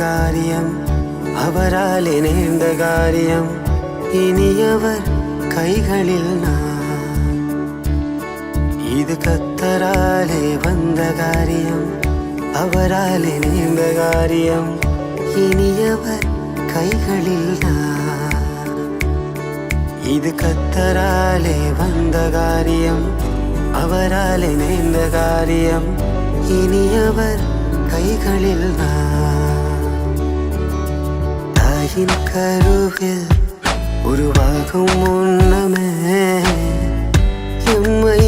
காரியம், அவராலே நேர்ந்த காரியம், இனியவர் கைகளில் நான். இது கர்த்தராலே வந்த காரியம், அவராலே நேர்ந்த காரியம், இனியவர் கைகளில் நான். இது கர்த்தராலே வந்த காரியம், அவராலே நேர்ந்த காரியம், இனியவர் கைகளில் நான். தாயின் கருவில் உருவாகும் முன்னமே எம்மை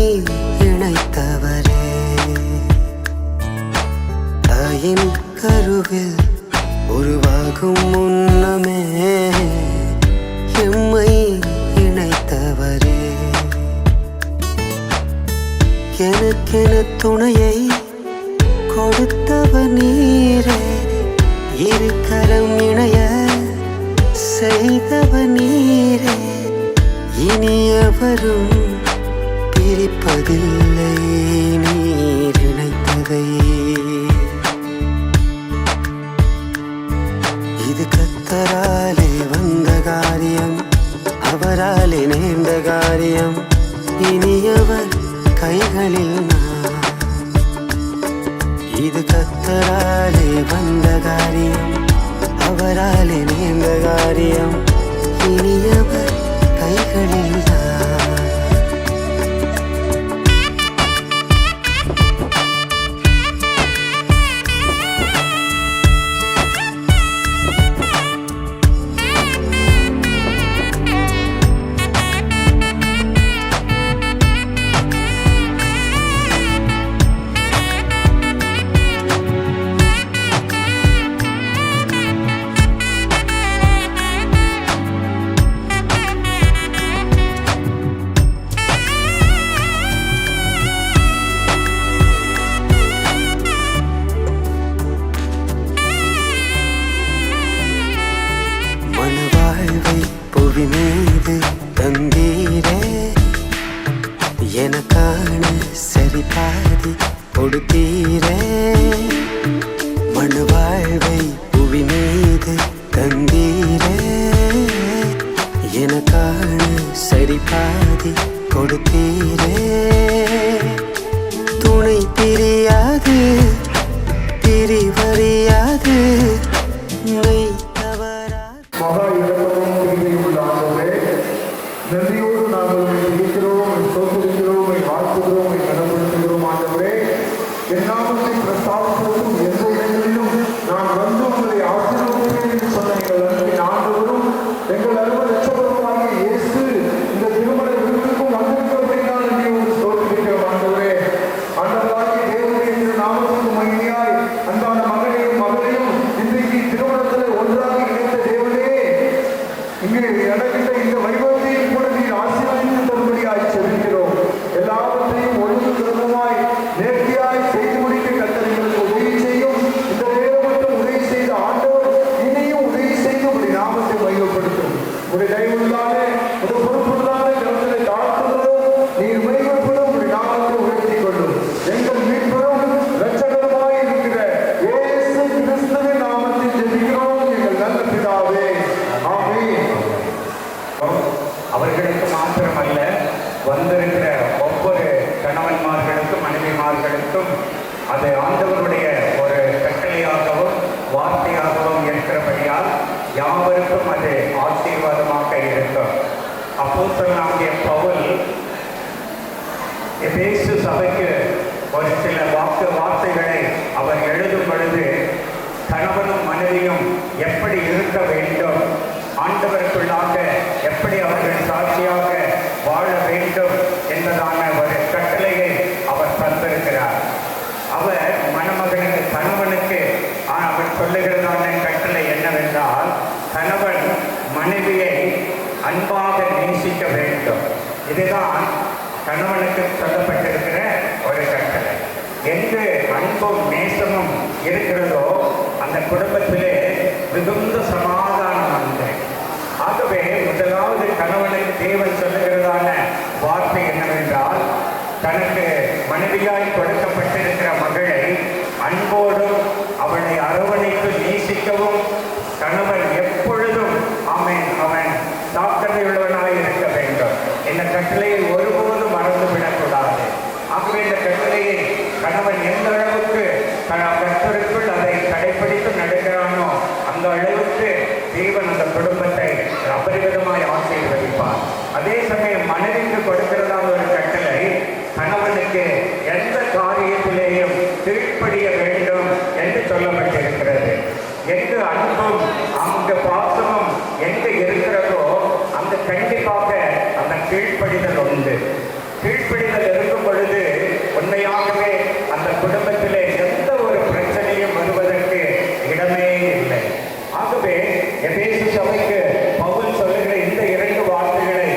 இணைத்தவரே. தாயின் கருவில் உருவாகும் முன்னமே எம்மை இணைத்தவரே. எனக்கென துணையை கொடுத்தவர் நீரே, இரு கரம் இணைய செய்தவர் நீரே. இனியவரும் பிரிப்பதில்லை நீர் இணைத்ததை. இது கர்த்தராலே வந்த காரியம், அவராலே நேர்ந்த காரியம், இனியவர் கைகளில் நான். இது கர்த்தராலே வந்த காரியம், அவராலே நேர்ந்த காரியம், இனியவர் கைகளில் நான். புவி மீது தந்தீரே, எனக்கான சரி பாதி கொடுத்தீரே. மனு வாழ்வை புவி மீது தந்தீரே, எனக்கான சரி பாதி கொடுத்தீரே. துணை பிரியாது பிரிவறியாது மெய் நன்றியோடு நாங்கள் இருக்கிறோம், சோதரிக்கிறோம், வாழ்த்துகிறோம், கனப்படுத்துகிறோம். ஆண்டவரே, என் நாமத்தை பிரஸ்தாபிப்பதும் எந்த இடங்களிலும் நான் வந்து உங்களை ஆசீர்வதிப்பேன் என்று சொன்ன எங்கள் அன்பின் ஆண்டவரும் எங்கள் அருமை இரட்சகருமாகிய இயேசு இந்த திருமண விருதுக்கும் வந்திருக்கிறபடியால் நன்றியோடு சோதரிக்கிறோம். ஆண்டவரே, ஆண்டவராகிய தேவனுடைய திரு நாமத்துக்கு மகிமையாய் அன்பான மகனையும் மகளையும் இன்றைக்கு திருமணத்தில் ஒன்றாக இணைந்த தேவனே, இங்கே நடக்கின்ற இந்த வைபவத்தையும் கூட நீர் ஆசீர்வதித்து தரும்படியாய் செல்கிறோம். எல்லாவற்றையும் ஒழுங்கு கிரமமாய் நேர்த்தியாய் செய்து முடிக்க கர்த்தர்களுக்கு உதவி செய்யும். இந்த நேரம் மட்டும் உதவி செய்த ஆண்டவர் இனியும் உதவி செய்து உடைய நாமத்தை மையப்படுத்தும். உடைய தயவுள்ளாலே ஒரு பொறுப்புள்ளாலே கருத்தலை தாழ்த்துகிறோம். நீர் மையப்படும் உடைய நாமத்தை உயர்த்தி கொள்ளும். எங்கள் மீட்பரும் இரட்சகருமாய் இருக்கிற இயேசு கிறிஸ்துவின் நாமத்தில் ஜெபிக்கிறோம் எங்கள் நல்ல பிதாவே. ஆமென். அவர்களுக்கு மாத்திரமல்ல, வந்திருக்கிற ஒவ்வொரு கணவன்மார்களுக்கும் மனைவிமார்களுக்கும் அது ஆண்டவருடைய ஒரு கட்டளையாகவும் வார்த்தையாகவும் இருக்கிறபடியால் யாவருக்கும் அது ஆசீர்வாதமாக இருக்கும். அப்போஸ்தலனாகிய பவுல் எபேசு சபைக்கு ஒரு சில வார்த்தைகளை அவர் எழுதும் பொழுது கணவனும் மனைவியும் எப்படி இருக்க வேண்டும், ஆண்டவருக்குள்ளாக எப்படி அவர்கள் சாட்சியாக வாழ வேண்டும் என்பதான ஒரு கட்டளையை அவர் தந்திருக்கிறார். அவர் மணமகனுக்கு கணவனுக்கு அவர் சொல்லுகிறதான கட்டளை என்னவென்றால், கணவன் மனைவியை அன்பாக நேசிக்க வேண்டும். இதுதான் கணவனுக்கு சொல்லப்பட்டிருக்கிற ஒரு கட்டளை. எங்கு அன்பும் நேசமும் இருக்கிறதோ அந்த குடும்பத்திலே மிகுந்த சமாதானம் உண்டு. ஆகவே முதலாவது கணவனுக்கு தேவன் சொல்லுகிறதான வார்த்தை என்னவென்றால், தனக்கு மனைவியாய் கொடுக்கப்பட்டிருக்கிற மகளை அன்போடும் அவளை அரவணைத்து நேசிக்கவும் குடும்பத்தை அபரிமிதமாய் ஆசீர்வதிப்பார். அதே சமயம் மனைவிக்கு கொடுக்கிறதான ஒரு கட்டளை, கணவனுக்கு எந்த காரியத்திலேயும் கீழ்ப்படிய வேண்டும் என்று சொல்லப்பட்டிருக்கிறது. எங்கு அன்பும் அங்கு பாசமும் எங்கு இருக்கிறதோ அங்கு கண்டிப்பாக அந்த கீழ்ப்படிதல் உண்டு. கீழ்ப்படிதல் இருக்கும் பொழுது உண்மையாகவே அந்த குடும்பத்திலே எந்த ஒரு பிரச்சனையும் வருவதற்கு இடமே இல்லை. ஆகவே எபேசு சபைக்கு பவுல் சொல்லுகிற இந்த 2 வார்த்தைகளை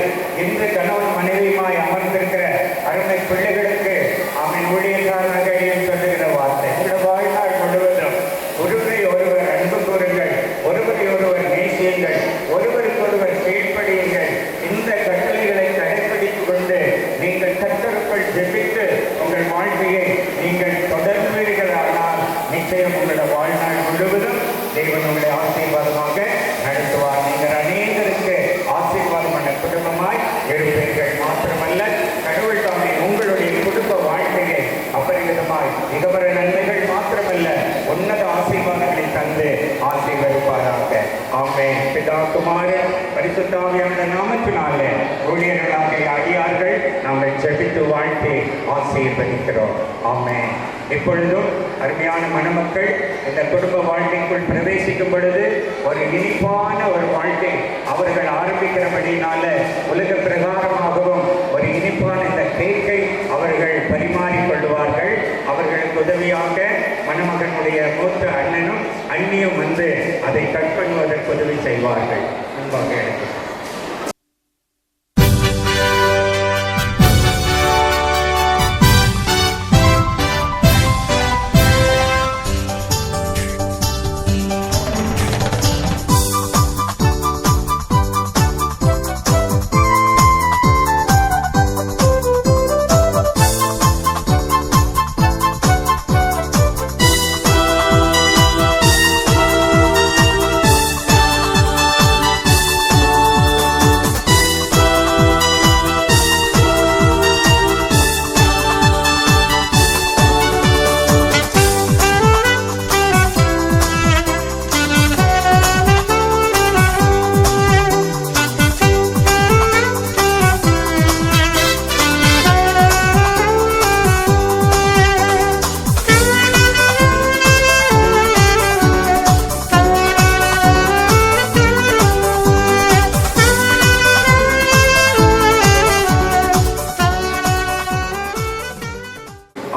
இன்று கணவன் மனைவியுமாய் அமர்ந்திருக்கிற அருமை பிள்ளைகளுக்கு அவன் ஊழியக்காரர்கள் சொல்லுகிற வார்த்தை, உங்களுடைய வாழ்நாள் முழுவதும் ஒருவரை ஒருவர் அன்பு கூறுங்கள், ஒருவரை ஒருவர் நேசியுங்கள், ஒருவருக்கொருவர் கீழ்ப்படியுங்கள். இந்த கட்டளைகளை கடைபிடித்துக் கொண்டு நீங்கள் கர்த்தருக்குள் ஜெபித்து உங்கள் வாழ்க்கையை நீங்கள் தொடர்வீர்களானால் நிச்சயம் உங்களுடைய வாழ்நாள் முழுவதும் தேவன் உங்களை ஆசீர்வாதமாக நடத்துவார். நீங்கள் அநேகருக்கு ஆசீர்வாதமான குடும்பமாய் இருப்பீர்கள். மாத்திரமல்ல, கடவுள் தாமே உங்களுடைய குடும்ப வாழ்க்கையை அபரிமிதமாய் மிகவர நன்மைகள் மாத்திரமல்ல உன்னத ஆசீர்வாதங்களை தந்து ஆசீர்வதிப்பாராக. ஆமென். பிதா குமாரன் பரிசுத்த ஆவியானவருடைய நாமத்தினாலே ஊழியர்களாகிய அடியார்கள் நாங்கள் ஜெபித்து வாழ்த்தி ஆசீர்வதிக்கிறோம். ஆமென். இப்பொழுதும் அருமையான மணமக்கள் இந்த குடும்ப வாழ்க்கைக்குள் பிரவேசிக்கும் பொழுது ஒரு இனிப்பான ஒரு வாழ்க்கை அவர்கள் ஆரம்பிக்கிறபடினால உலக பிரகாரமாகவும் ஒரு இனிப்பான இந்த கேக்கை அவர்கள் பரிமாறிக்கொள்வார்கள். அவர்களுக்கு உதவியாக மணமகனுடைய மூத்த அண்ணனும் அண்ணியும் வந்து அதை கட் பண்ணுவதற்கு உதவி செய்வார்கள். முன்பாக எடுத்து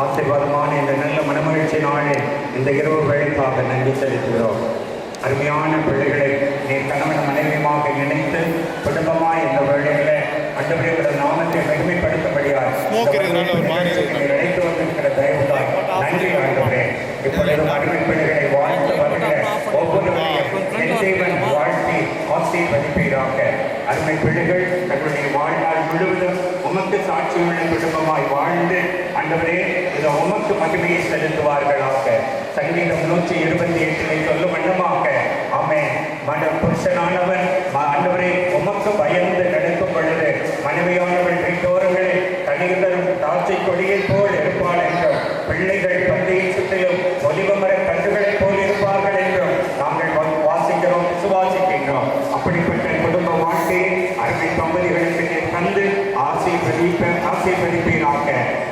ஆசீர்வாதமான இந்த நல்ல மனமகிழ்ச்சி நாளில் இந்த இரவு வேளைக்காக நன்றி செலுத்துகிறோம். அருமையான பிள்ளைகளை நீ கணவன் மனைவியுமாக இணைத்து குடும்பமாய் இந்த வேளைகளை அண்டவரையோட நாமத்தை மகிமைப்படுத்தபடியால் இணைத்து வந்திருக்கிற தயவுதாய் நன்றி ஆண்டவரே. இப்பொழுது அருமை பிள்ளைகளை வாழ்த்து வருகிற ஒவ்வொருவரையும் என் தேவன் வாழ்த்தி ஆசீர்வதிப்பீராக. அருமை பிள்ளைகள் தங்களுடைய வாழ்நாள் முழுவதும் உமக்கு சாட்சியுள்ள குடும்பமாய் வாழ்ந்து ஆண்டவரே இதை உமக்கு மகிமையை செலுத்துவார்களாக. சங்கீதம் 128 சொல்லும் வண்ணமாக ஆமென். புருஷனானவன் ஆண்டவரே உமக்கு பயந்து நடக்கும் பொழுது மனைவியானவள் வீட்டோரங்களில் கனிதரும் தாட்சை கொடியை போல் இருப்பாள் என்றும் பிள்ளைகள் பந்தியை சுற்றிலும் ஒலிவமர கன்றுகளைப் போல் இருப்பார்கள் என்றும் நாங்கள் வாசிக்கிறோம், விசுவாசிக்கின்றோம். அப்படிப்பட்ட குடும்ப வாழ்க்கையை அருமை தம்பதிகளுக்கு தந்து ஆசீர்வதிப்பீராக.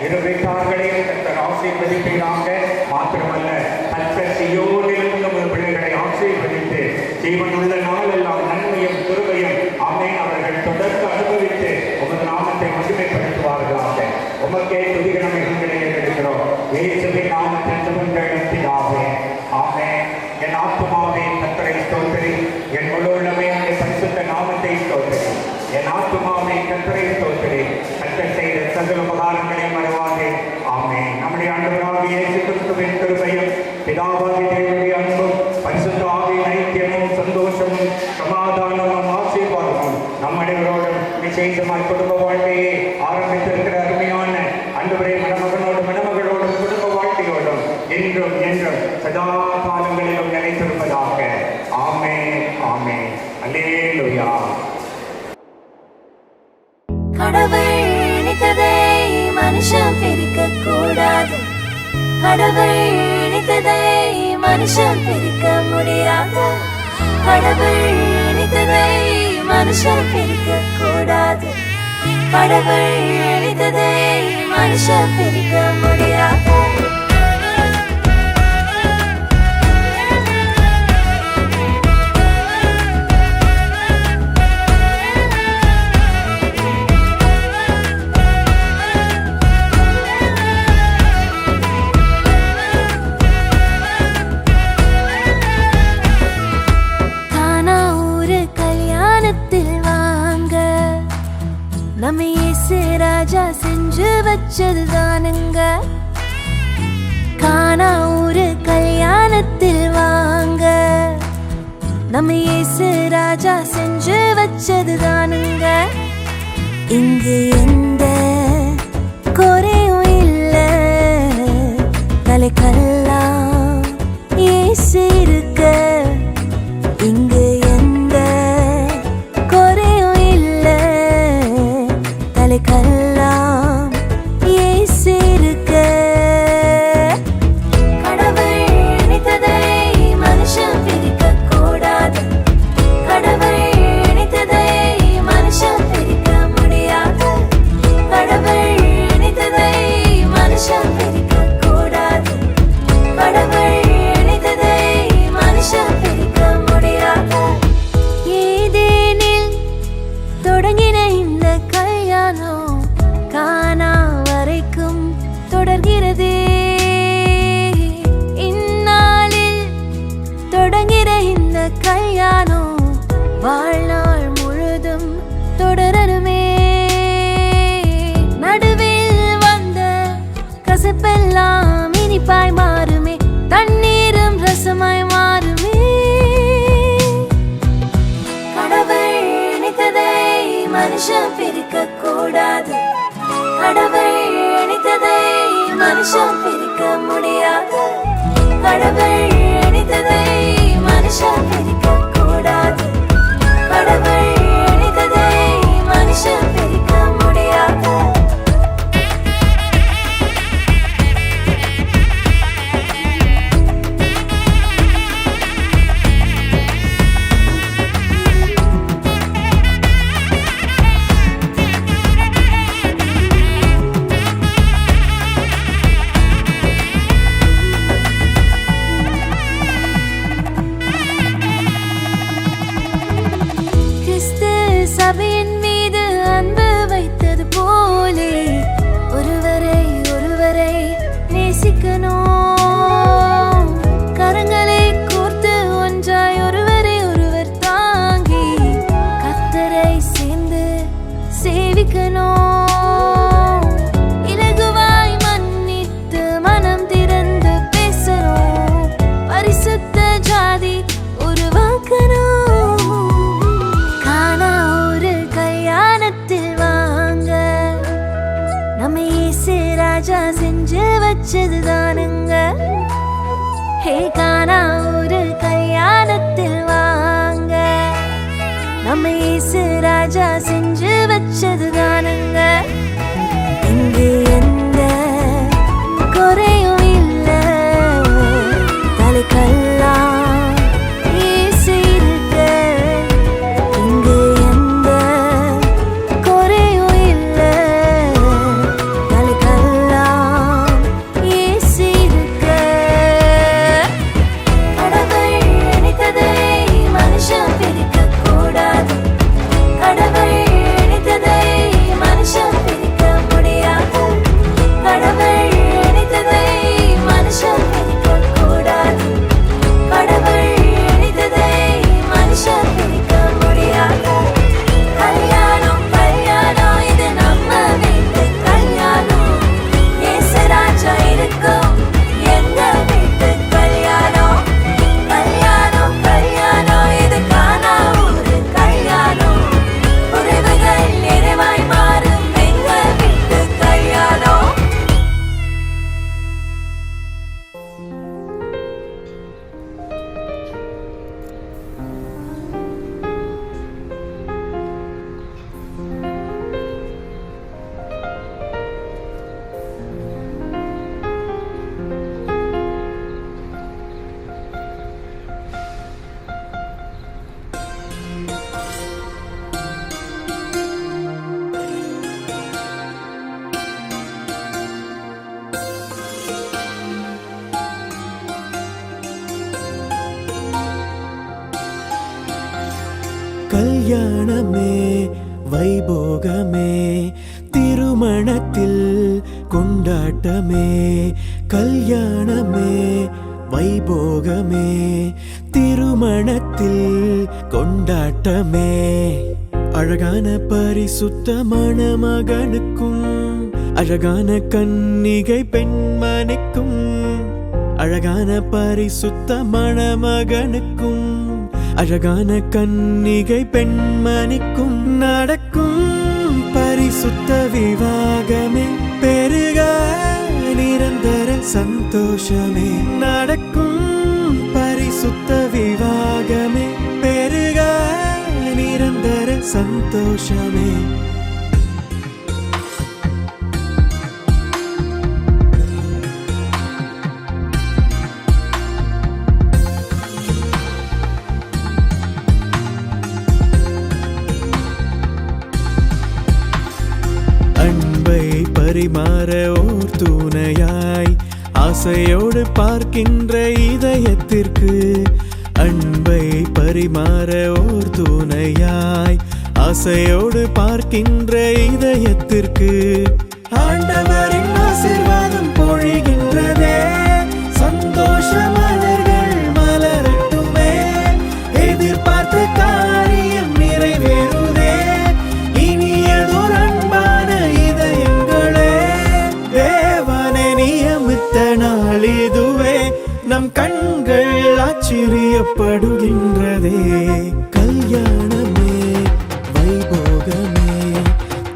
இரு வீட்டார்களையும் கர்த்தர் ஆசீர்வதிப்பீராக. மாத்திரமல்ல கர்த்தர் சீயோனிலிருந்து உங்கள் பிள்ளைகளை ஆசீர்வதித்து ஜீவனுள்ள நாளெல்லாம் நன்மையும் கிருபையும் ஆமென் அவர்கள் தொடர்ந்து அனுபவித்து உமது நாமத்தை மகிமைப்படுத்துவார்களாக. உமக்கே துதிகளை எடுக்கிறோம். இயேசுவின் நாமத்தில் ஜெபங்கள் பிதாவே. ஆமென். என் ஆத்துமாவே கர்த்தரை ஸ்தோத்திரி, என் முழுவதுமே உடைய பரிசுத்த நாமத்தை ஸ்தோத்திரி. என் ஆத்துமாவை கர்த்தரை ஸ்தோத்திரி, கர்த்தர் செய்த சகல உபகாரங்களை மறவாதே. ஆமென். நம்முடைய ஆண்டவராகிய இயேசு கிறிஸ்துவின் கிருபையும் பிதாவாகிய தேவனுடைய அன்பும் பரிசுத்த ஆவியின் ஐக்கியமும் சந்தோஷமும் சமாதானமும் ஆசீர்வாதமும் நம்மடையோடும் விசேஷமாய் குடும்ப வாழ்க்கையை ஆரம்பித்திருக்கிற அருமையான ஆண்டவரே மணமகனோடும் மணமகளோடும் குடும்ப வாழ்க்கையோடும் என்றும் என்றும் சதா காலங்களிலும் நிலைத்திருப்பதாக. ஆமென். ஆமென். அல்லேலூயா. கடவுள் நினைத்ததை மனுஷன் பிரிக்க கூடாது. கடவுள் நினைத்ததை மனுஷன் பிரிக்க முடியாது. கடவுள் நினைத்ததை மனுஷன் பிரிக்க கூடாது. கடவுள் இணைத்ததை மனுஷன் பிரிக்க முடியாது. நம்ம இயேசு ராஜா செஞ்சு வச்சதுதானுங்க. கானா ஊரு கல்யாணத்தில் வாங்க, நம்ம இயேசு ராஜா செஞ்சு வச்சதுதானுங்க. இங்கு எந்த குறையும் இல்ல, தலைக்கெல்லாம் இயேசு இருக்க. இங்கு எந்த குறையும் இல்ல, தலைக்கெல்லாம் இயேசு இருக்க. கடவுள் இணைத்ததை மனுஷன் பிரிக்க கூடாது. கடவுள் இணைத்ததை மனுஷன் பிரிக்க முடியாது. கடவுள் இணைத்ததை மனுஷன் பிரிக்க கூடாது. கடவுள் இணைத்ததை மனுஷன் பிரிக்க முடியாது. ஏதேனில் தொடங்கின இந்த கல்யாணம் கானா வரைக்கும் தொடர்கிறதே. இந்நாளில் தொடங்கிற இந்த கல்யாணம் வாழ்நாள் முழுதும் தொடரணுமே. நடுவில் வந்த கசப்பெல்லாம் இனிப்பாய் மாறுமே, தண்ணீரும் ரசமாய் மாறுமே. கடவுள் இணைத்ததை மனுஷன் பிரிக்க கூடாது. கடவுள் இணைத்ததை மனுஷன் பிரிக்க முடியாது. கடவுள் இணைத்ததை மனுஷன் பிரிக்க கூடாது. கடவுள் இணைத்ததை மனுஷன் பிரிக்க முடியாது. சபையின் மீது அன்பு வைத்தது போலே ஒருவரை ஒருவரை நேசிக்கணும். கரங்களை கோர்த்து ஒன்றாய் ஒருவரை ஒருவர் தாங்கி கர்த்தரை சேர்ந்து சேவிக்கணும். இலகுவாய் மன்னித்து மனம் திறந்து பேசணும். பரிசுத்த ஜாதி உருவாக்கணும். நம்ம இயேசு ராஜா செஞ்சு வச்சதுதானுங்க. ஹே கானா ஒரு கல்யாணத்தில் வாங்க, நம்ம இயேசு ராஜா செஞ்சு வச்சதுதானுங்க. இங்கு எந்த குறையும் இல்ல, தலைக்கெல்லாம் இயேசு இருக்க. இங்கு எந்த குறையும் இல்ல, தலைக்கெல்லாம் இயேசு இருக்க. கடவுள் இணைத்ததை மனுஷன் பிரிக்க கூடாது. கடவுள் இணைத்ததை கல்யாணமே வைபோகமே திருமணத்தில் கொண்டாட்டமே கல்யாணமே வைபோகமே திருமணத்தில் கொண்டாட்டமே அழகான பரிசுத்த மணமகனுக்கும் அழகான கன்னிகை பெண்மணிக்கும் அழகான பரிசுத்த மணமகனுக்கும் அழகான கன்னிகை பெண்மணிக்கும் நடக்கும் பரிசுத்த விவாகமே பெருக நிரந்தர சந்தோஷமே நடக்கும் பரிசுத்த விவாகமே பெருக நிரந்தர சந்தோஷமே அன்பை பரிமாற ஓர் துணையாய் ஆசையோடு பார்க்கின்ற இதயத்திற்கு அன்பை பரிமாற ஓர் துணையாய் ஆசையோடு பார்க்கின்ற இதயத்திற்கு ஆண்டவரின் ஆசீர்வாதம் பொழிகின்றதே சந்தோஷ மலர்கள் மலரட்டுமே எதிர்பார்த்த காரியம் நிறைவேறுதே இனியதோர் அன்பான இதயங்களே தேவனை நியமித்த நாள் இதுவே நம் கண்கள் ஆச்சரியப்படுகின்றதே கல்யாணமே வைபோகமே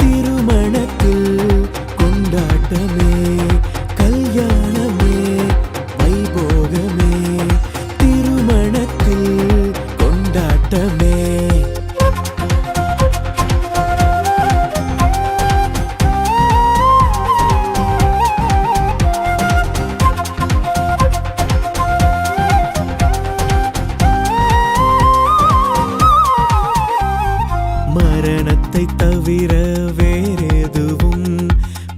திருமணத்தில் கொண்டாட்டமே கல்யாணமே வைபோகமே திருமணத்தில் கொண்டாட்டமே மரணத்தை தவிர வேறெதுவும்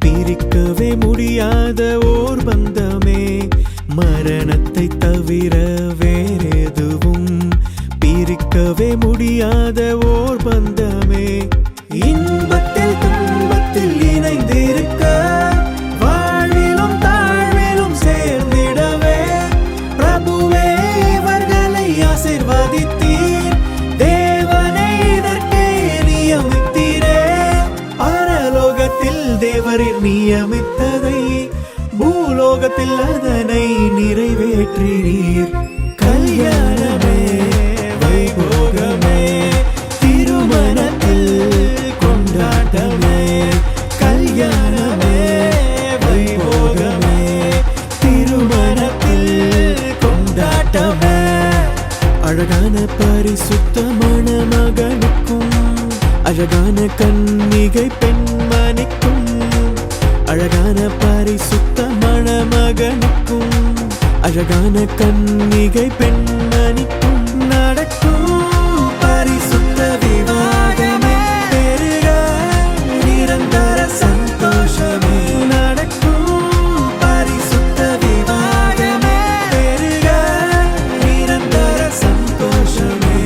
பிரிக்கவே முடியாத ஓர் பந்தமே மரணத்தை தவிர வேறெதுவும் பிரிக்கவே முடியாத ஓர் பந்தமே இன்பத்தில் துன்பத்தில் இணைந்திருக்க வாழ்விலும் தாழ்விலும் சேர்ந்திடவே பிரபுவே இவர்களை ஆசீர்வதித்தீர் தேவனை இதற்கே நியமித்தீரே பரலோகத்தில் தேவரின் நியமித்ததை பூலோகத்தில் அதனை நிறைவேற்றினீர் கல்யாணமே வைபோகமே திருமணத்தில் கொண்டாட்டமே கல்யாணமே வைபோகமே திருமணத்தில் கொண்டாட்டமே அழகான பரிசுத்த மணமகனுக்கும் அழகான கன்னிகை பெண்மணிக்கும் அழகான பரிசுத்த மணமகனுக்கும் அழகான கன்னிகை பெண்மணிக்கும் நடக்கும் பரிசுத்த விவாகமே பெருக நிரந்தர சந்தோஷமே நடக்கும் பரிசுத்த விவாகமே பெருக நிரந்தர சந்தோஷமே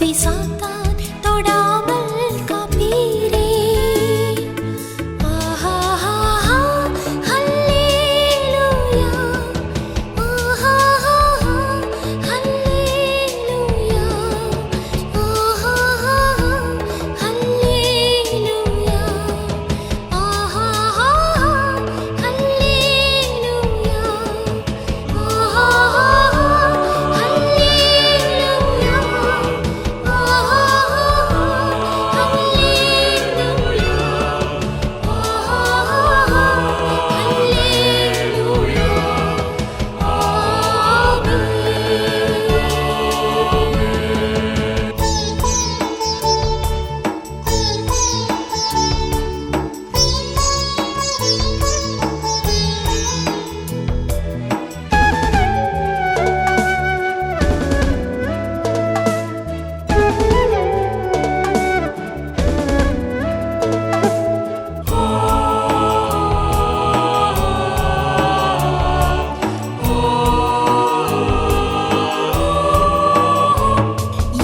அதை சாத்தான் தொடாமல் காப்பீரே. ஆஹா ஹல்லேலூயா, ஆஹா ஹல்லேலூயா, ஆஹா ஹல்லேலூயா, ஆஹா ஹல்லேலூயா,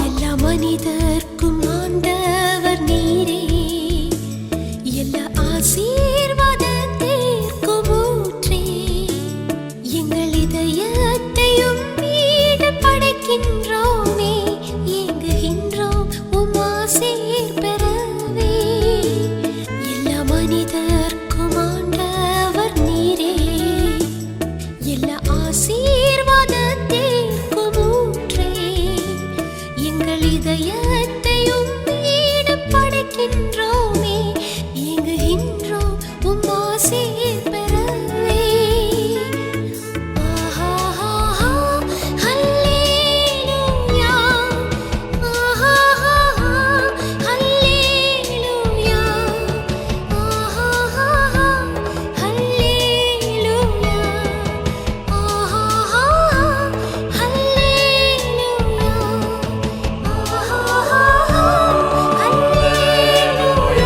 எல்லா மனிதர்க்கும் ஆண்டவர் நீரே, எல்லா ஆசீர்வாதத்திற்கும் ஊற்றே. எங்கள் இதயத்தையும் வீடு படைக்கின்றோமே, ஏங்குகின்றோம் உம் ஆசீர் பெறவே. எல்லா மனிதர்க்கும் ஆண்டவர் நீரே, எல்லா ஆசீர்வாதத்திற்கும் ஊற்றே. எங்கள் இதயத்தையும் வீடு படைக்கின்றோமே, ஏங்குகின்றோம் உம் ஆசீர் பெறவே. ஆஹா ஹல்லேலூயா, ஆஹா ஹல்லேலூயா, ஆஹா ஹல்லேலூயா, ஆஹா ஹல்லேலூயா, ஆஹா ஹல்லேலூயா.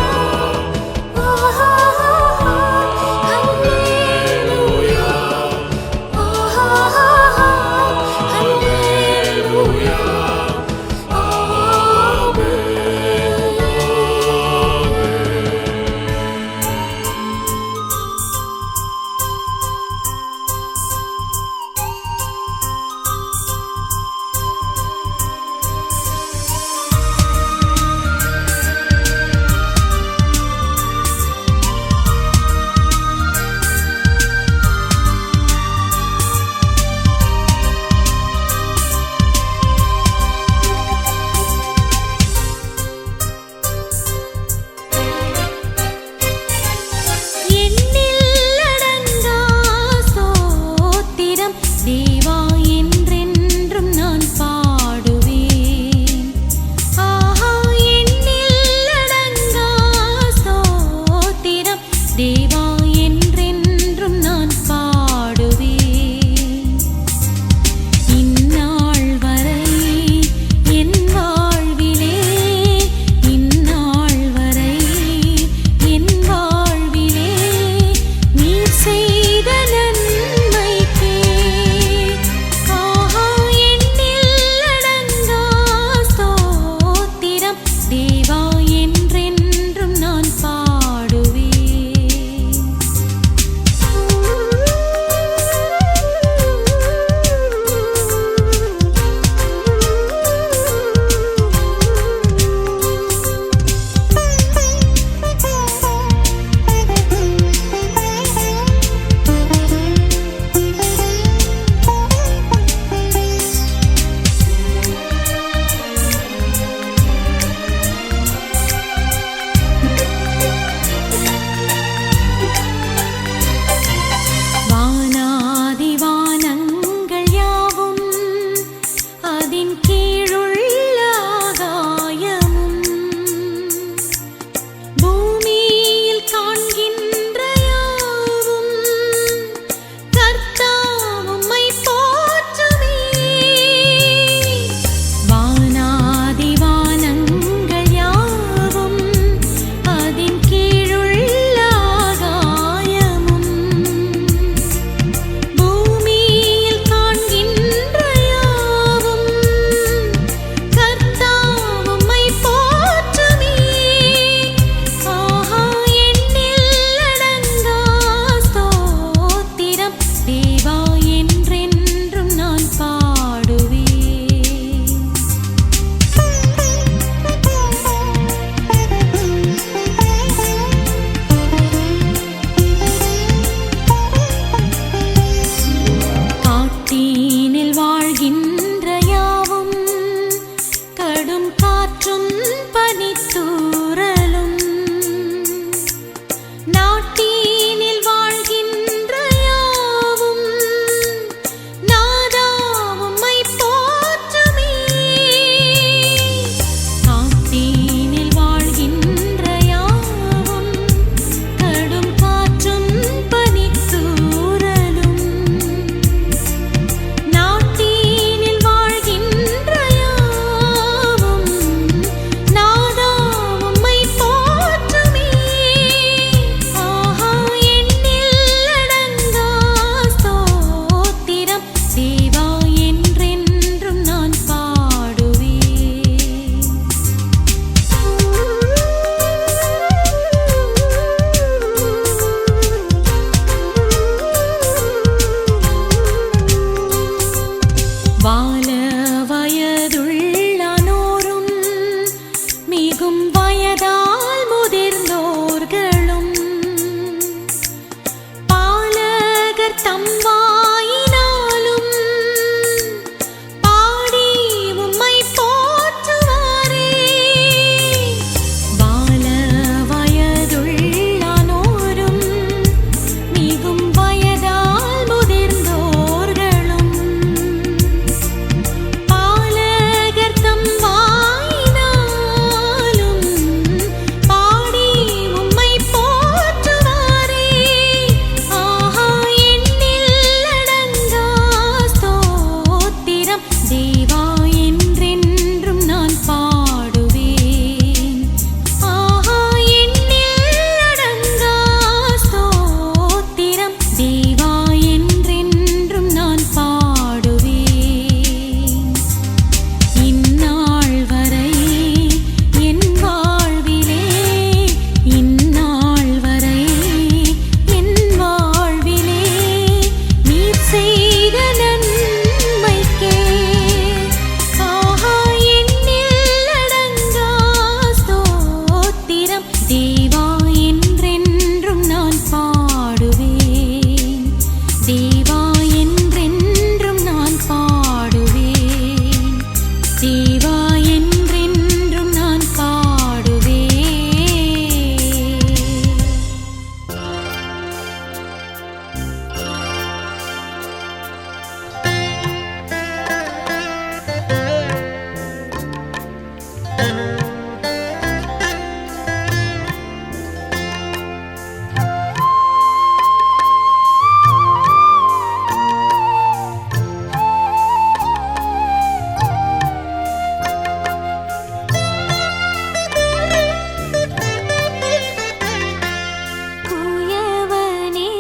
கூயவனே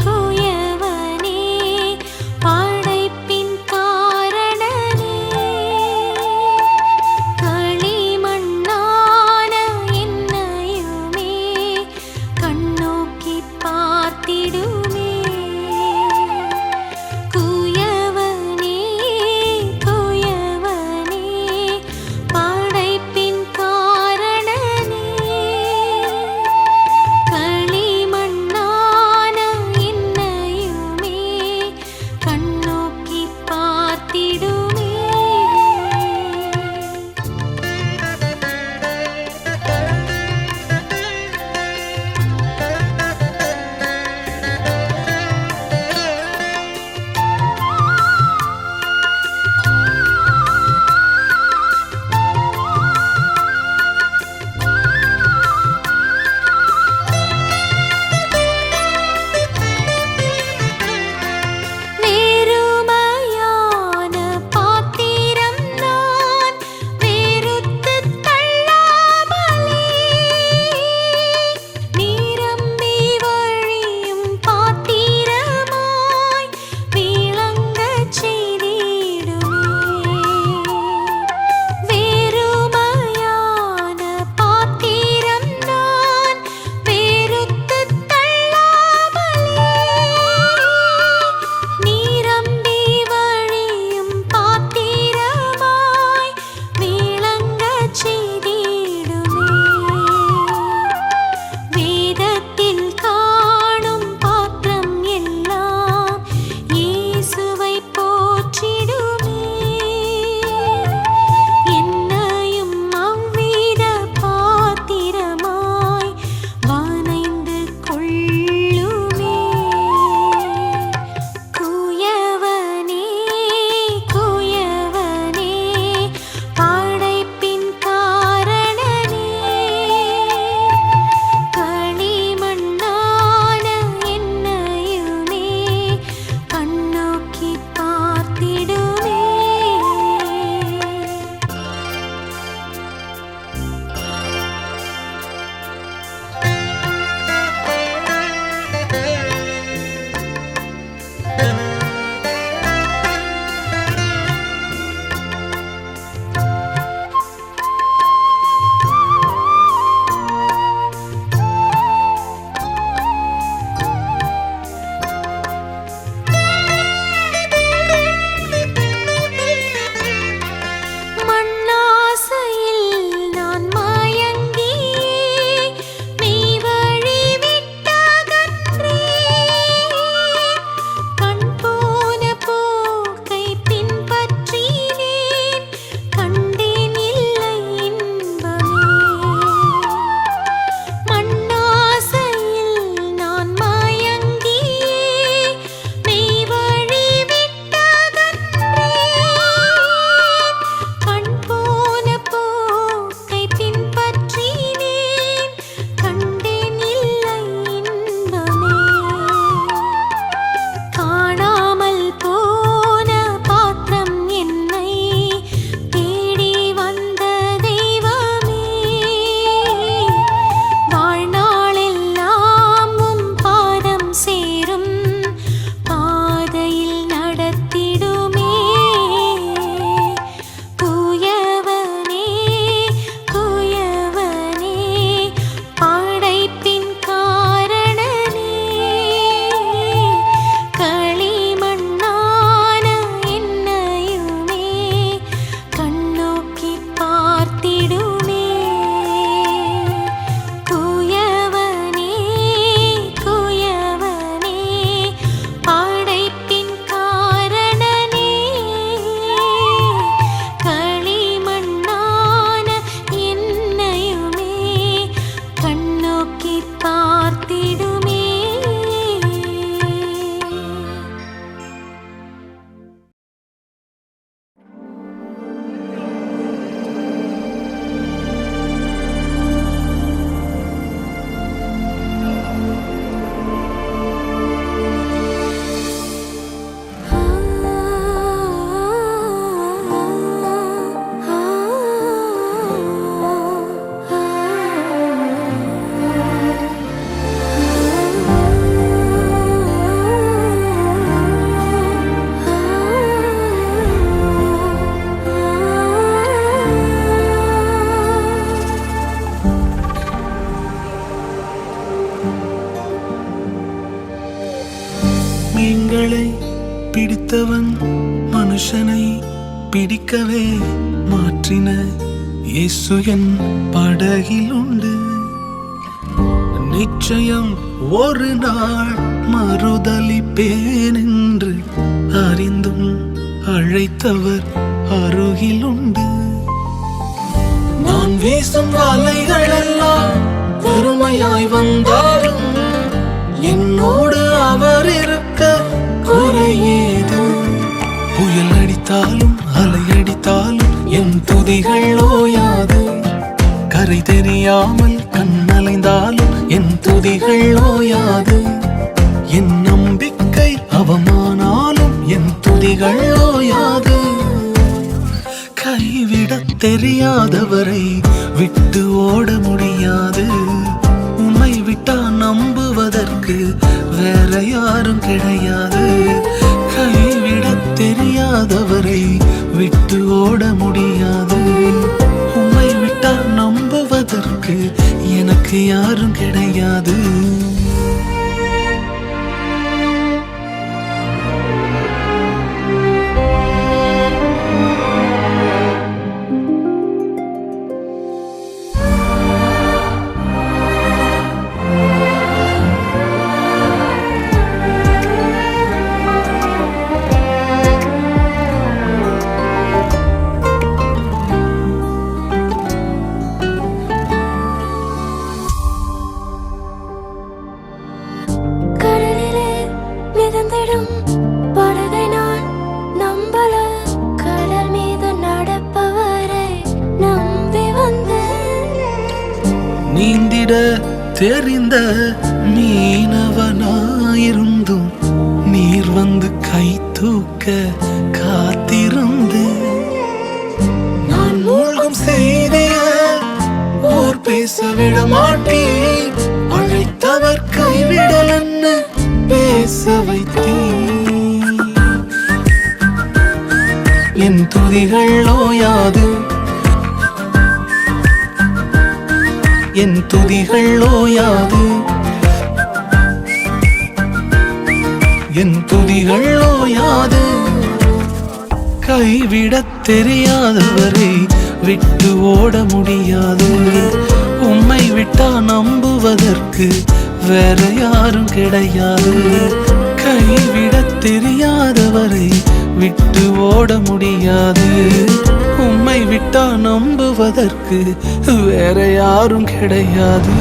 கூயவனே படைப்பின் காரணனே களிமண்ணாய் பிடித்தவன் மனுஷனை பிடிக்கவே மாற்றின இயேசு என் படகில் உண்டு. நிச்சயம் ஒரு நாள் மறுதலிப்பேன் என்று அறிந்தும் அழைத்தவர் அருகில் உண்டு. நான் வீசும் வலைகள் எல்லாம் பெருமையாய் வந்தாலும் என்னோடு அவர் இருக்க குறையேது. புயல் அடித்தாலும் அலை அடித்தாலும் என் துதிகள் ஓயாது. கரை தெரியாமல் கண்ணலைந்தாலும் என் துதிகள் ஓயாது. என் நம்பிக்கை அவமானாலும் என் துதிகள் ஓயாது. கைவிடத் தெரியாதவரை விட்டு ஓட முடியாது. உன்னை விட்டா நம்புவதற்கு வேற யாரும் கிடையாது. கைவிடத் தெரியாதவரை விட்டு ஓட முடியாது. உன்னை விட்டா நம்புவதற்கு எனக்கு யாரும் கிடையாது. கடலிலே மிதந்திடும் படகை நான் நம்பல. கடல் மீது நடப்பவரை நம்பி வந்தேன். நீந்திட தெரிந்த மீனவனாயிருந்தும் நீர் வந்து கை தூக்க காத்திருந்து. நான் மூழ்கும் செய்திய ஓர் பேச விட மாட்டேன். அழைத்தவர் கைவிடலன்னு பேச வைத்தேன். என் துதிகள் ஓயாது. என் துதிகள் ஓயாது. என் துதிகள் ஓயாது. கைவிடத் தெரியாதவரை விட்டு ஓட முடியாது. உம்மை விட்டா நம்புவதற்கு வேற யாரும் கிடையாது. கைவிடத் தெரியாதவரை விட்டு ஓட முடியாது. உம்மை விட்டா நம்புவதற்கு வேற யாரும் கிடையாது.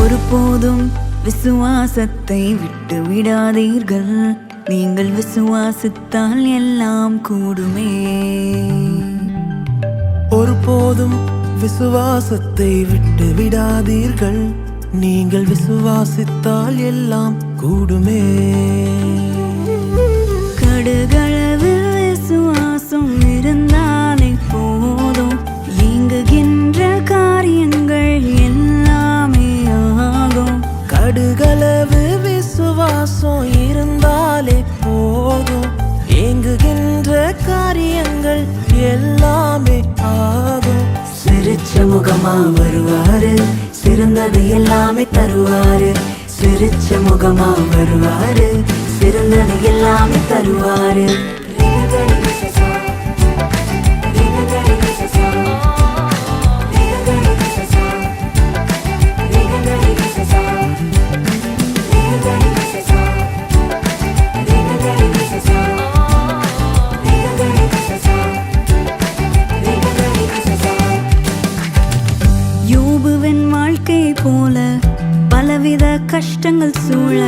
ஒருபோதும் விசுவாசத்தை விட்டு விடாதீர்கள். நீங்கள் விசுவாசித்தால் எல்லாம் கூடுமே. ஒருபோதும் விசுவாசத்தை விட்டு விடாதீர்கள். நீங்கள் விசுவாசித்தால் எல்லாம் கூடுமே. கடுகளவு விசுவாசம் இருந்தாலே போதும். இயங்குகின்ற காரியங்கள் எல்லாமே ஆகும். கடுகளவு விசுவாசம் இருந்தாலே போதும். ஏங்குகின்ற காரியங்கள் எல்லாமே ஆகும். சிரிச்ச முகமா வருவாரு, சிறந்தது எல்லாமே தருவாரு. சிரிச்ச முகமா வருவாரு, சிறந்தது எல்லாமே தருவாரு. கஷ்டங்கள் சூழ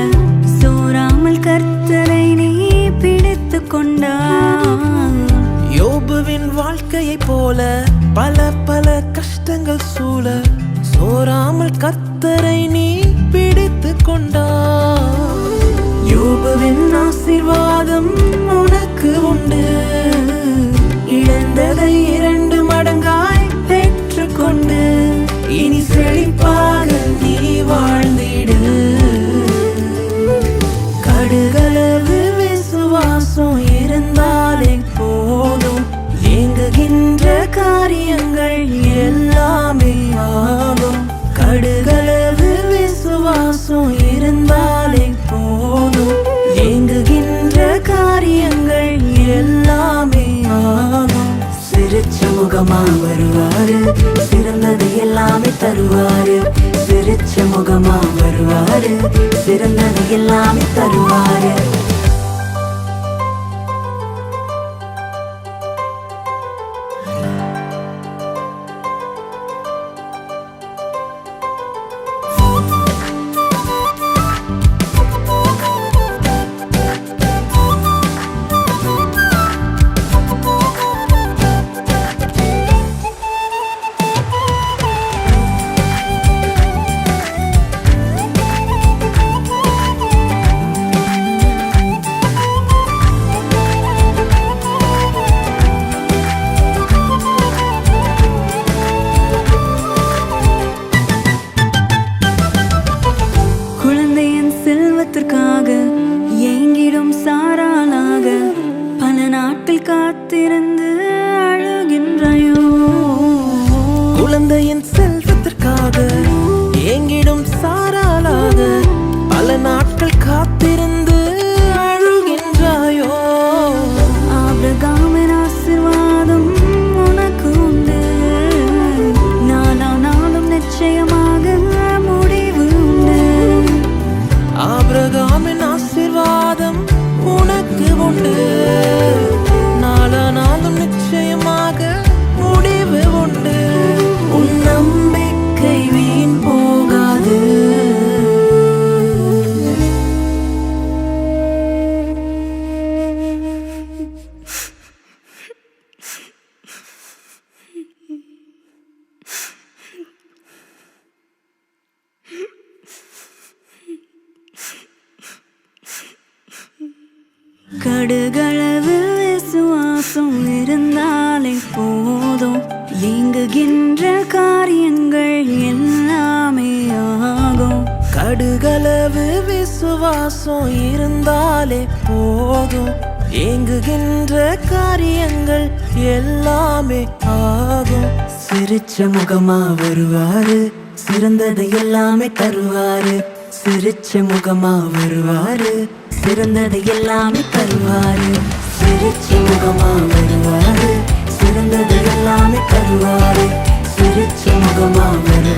சோராமல் கர்த்தரை நீ பிடித்து கொண்டாய். யோபுவின் வாழ்க்கையைப் போல பல பல கஷ்டங்கள் சூழ சோராமல் கர்த்தரை நீ பிடித்து கொண்டாய். யோபுவின் ஆசீர்வாதம் உனக்கு உண்டு, இழந்ததை 2 மடங்காய் பெற்றுக்கொண்டு இனி செழிப்பாக நீ வாழ்ந்திடு. கடுகளவு விசுவாசம் இருந்தாலே போதும், ஏங்குகின்ற காரியங்கள் எல்லாமே ஆகும். கடுகளவு விசுவாசம் இருந்தாலே போதும், ஏங்குகின்ற காரியங்கள் எல்லாமே ஆகும். சிரிச்ச முகமா வருவாரு, சிறந்தது எல்லாமே தருவாரு. சிரிச்ச முகமா வருவாரு, சிறந்தது எல்லாமே தருவாரு. குழந்தையின் செல்வத்திற்காக ஏங்கிடும் சாராளாக பல நாட்கள் காத்திருந்து அழுகின்றாயோ. குழந்தையின் செல்வத்திற்காக ஏங்கிடும் சாராளாக பல நாட்கள் காத்திருந்து அழுகின்றாயோ. ஆபிரகாமின் ஆசீர்வாதம் உனக்கு உண்டு, நாளானாலும் நிச்சயமாக முடிவு உண்டு. ஆபிரகாமின் ஆசீர்வாதம் உனக்கு உண்டு, நாளானாலும் நிச்சயமாக முடிவு உண்டு. உன் நம்பிக்கை வீண் போகாது. கடுகளவு விசுவாசம் இருந்தாலே போதும், ஏங்குகின்ற காரியங்கள் எல்லாமே ஆகும். கடுகளவு விசுவாசம் இருந்தாலே போதும், ஏங்குகின்ற காரியங்கள் எல்லாமே ஆகும். சிரிச்ச முகமா வருவாரு, சிறந்தது எல்லாமே தருவாரு. சிரிச்ச முகமா வருவாரு, சிறந்தது எல்லாமே தருவாரு. சிரிச்ச முகமா வருவாரு, சிறந்தது எல்லாமே தருவாரு. சிரிச்ச முகமா வருவாரு.